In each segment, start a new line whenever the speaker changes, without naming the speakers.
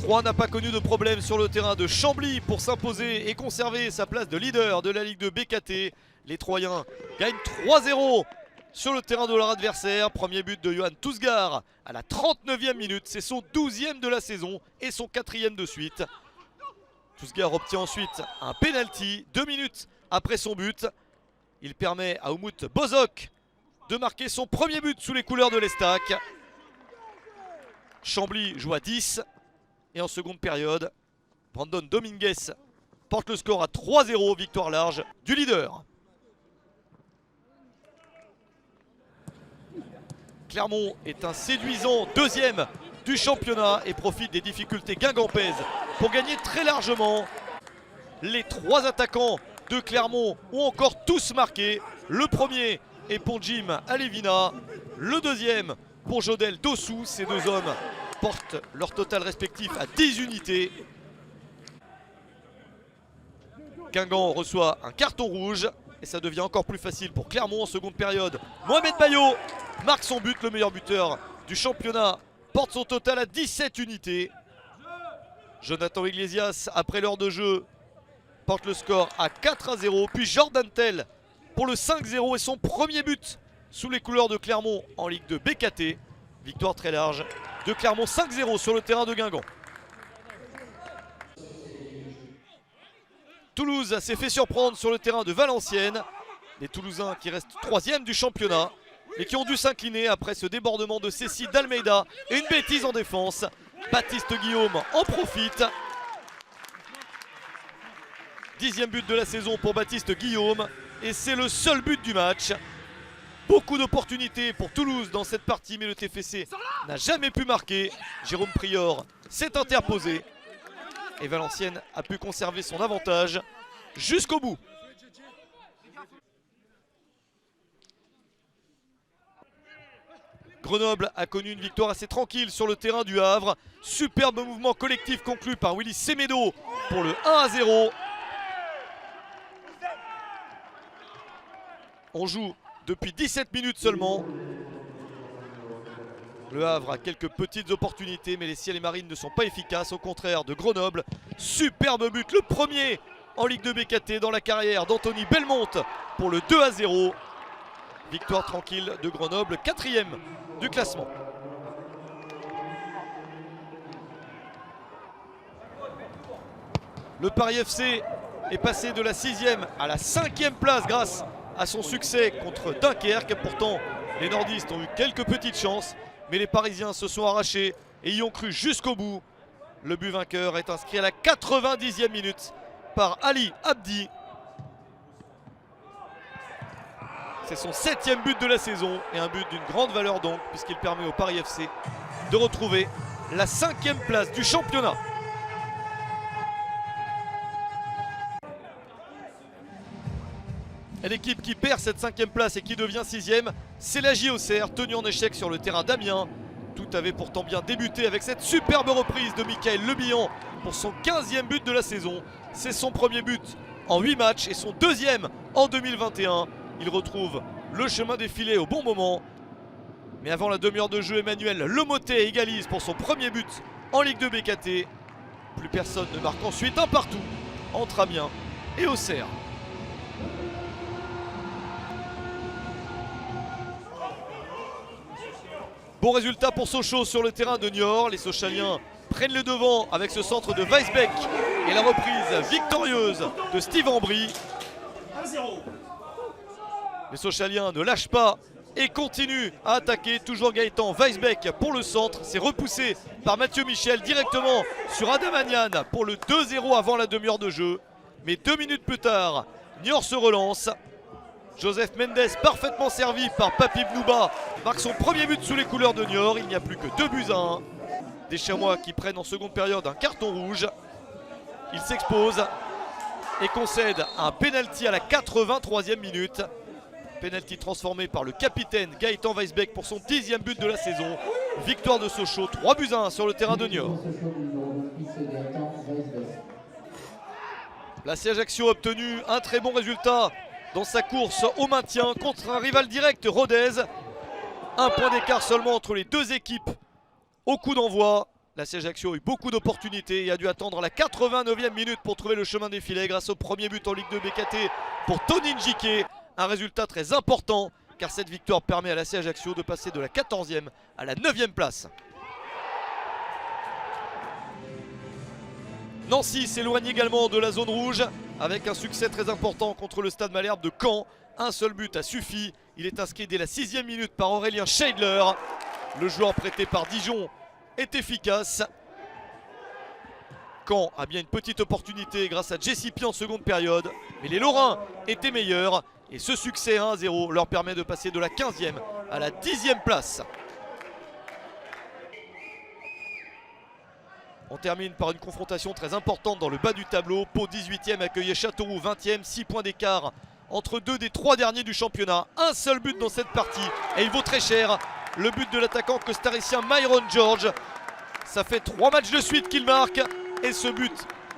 Troyes n'a pas connu de problème sur le terrain de Chambly pour s'imposer et conserver sa place de leader de la Ligue 2 BKT. Les Troyens gagnent 3-0 sur le terrain de leur adversaire. Premier but de Johan Tousgar à la 39e minute. C'est son 12e de la saison et son 4e de suite. Tousgar obtient ensuite un penalty 2 minutes après son but. Il permet à Umut Bozok de marquer son premier but sous les couleurs de l'Estac. Chambly joue à 10. Et en seconde période, Brandon Dominguez porte le score à 3-0, victoire large du leader. Clermont est un séduisant deuxième du championnat et profite des difficultés guingampaises pour gagner très largement. Les trois attaquants de Clermont ont encore tous marqué. Le premier est pour Jim Alevina, le deuxième pour Jodel Dossou. Ces deux hommes portent leur total respectif à 10 unités. Guingamp reçoit un carton rouge et ça devient encore plus facile pour Clermont en seconde période. Mohamed Bayo marque son but, le meilleur buteur du championnat porte son total à 17 unités. Jonathan Iglesias, après l'heure de jeu, porte le score à 4-0. Puis Jordan Tell pour le 5-0 et son premier but sous les couleurs de Clermont en Ligue 2 BKT. Victoire très large de Clermont 5-0 sur le terrain de Guingamp. Toulouse s'est fait surprendre sur le terrain de Valenciennes. Les Toulousains qui restent 3e du championnat et qui ont dû s'incliner après ce débordement de Cécile d'Almeida et une bêtise en défense. Baptiste Guillaume en profite. 10e but de la saison pour Baptiste Guillaume et c'est le seul but du match. Beaucoup d'opportunités pour Toulouse dans cette partie, mais le TFC n'a jamais pu marquer. Jérôme Prior s'est interposé et Valenciennes a pu conserver son avantage jusqu'au bout. Grenoble a connu une victoire assez tranquille sur le terrain du Havre. Superbe mouvement collectif conclu par Willy Semedo pour le 1-0. On joue depuis 17 minutes seulement. Le Havre a quelques petites opportunités, mais les Ciels et Marines ne sont pas efficaces, au contraire de Grenoble. Superbe but, le premier en Ligue 2 BKT dans la carrière d'Anthony Belmonte pour le 2-0. Victoire tranquille de Grenoble, 4e du classement. Le Paris FC est passé de la 6e à la 5e place grâce à son succès contre Dunkerque. Pourtant, les nordistes ont eu quelques petites chances, mais les Parisiens se sont arrachés et y ont cru jusqu'au bout. Le but vainqueur est inscrit à la 90e minute par Ali Abdi. C'est son 7e but de la saison et un but d'une grande valeur donc, puisqu'il permet au Paris FC de retrouver la 5e place du championnat. L'équipe qui perd cette 5e place et qui devient 6e, c'est la JOCR, tenue en échec sur le terrain d'Amiens. Tout avait pourtant bien débuté avec cette superbe reprise de Michael Lebillon pour son 15e but de la saison. C'est son premier but en 8 matchs et son 2e en 2021. Il retrouve le chemin des filets au bon moment. Mais avant la demi-heure de jeu, Emmanuel Lemotet égalise pour son premier but en Ligue 2 BKT. Plus personne ne marque ensuite, un partout entre Amiens et Auxerre. Bon résultat pour Sochaux sur le terrain de Niort. Les Sochaliens prennent le devant avec ce centre de Weisbeck et la reprise victorieuse de Steve Ambry. Les Sochaliens ne lâchent pas et continuent à attaquer. Toujours Gaëtan Weisbeck pour le centre. C'est repoussé par Mathieu Michel directement sur Adam Agnan pour le 2-0 avant la demi-heure de jeu. Mais 2 minutes plus tard, Niort se relance. Joseph Mendes, parfaitement servi par Papi Bnouba, marque son premier but sous les couleurs de Niort. Il n'y a plus que 2-1. Des Chamois qui prennent en seconde période un carton rouge. Il s'expose et concède un penalty à la 83e minute. Penalty transformé par le capitaine Gaëtan Weisbeck pour son 10e but de la saison. Victoire de Sochaux, 3-1 sur le terrain de Niort. La Ajaccio a obtenu un très bon résultat dans sa course au maintien contre un rival direct, Rodez. Un point d'écart seulement entre les deux équipes au coup d'envoi. La CJ Ajaccio a eu beaucoup d'opportunités et a dû attendre la 89e minute pour trouver le chemin des filets grâce au premier but en Ligue 2 BKT pour Tony Njike. Un résultat très important car cette victoire permet à la CJ Ajaccio de passer de la 14e à la 9e place. Nancy s'éloigne également de la zone rouge avec un succès très important contre le Stade Malherbe de Caen. Un seul but a suffi. Il est inscrit dès la 6e minute par Aurélien Scheidler. Le joueur prêté par Dijon est efficace. Caen a bien une petite opportunité grâce à Jesse Pie en seconde période. Mais les Lorrains étaient meilleurs. Et ce succès 1-0 leur permet de passer de la 15e à la 10e place. On termine par une confrontation très importante dans le bas du tableau. Pau 18e accueillait Châteauroux 20e. 6 points d'écart entre deux des 3 derniers du championnat. Un seul but dans cette partie et il vaut très cher. Le but de l'attaquant costaricien Myron George. Ça fait 3 matchs de suite qu'il marque. Et ce but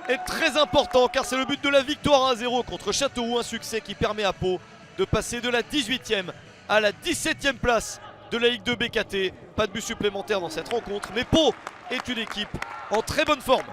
est très important car c'est le but de la victoire 1-0 contre Châteauroux. Un succès qui permet à Pau de passer de la 18e à la 17e place de la Ligue 2 BKT. Pas de but supplémentaire dans cette rencontre. Mais Pau est une équipe en très bonne forme.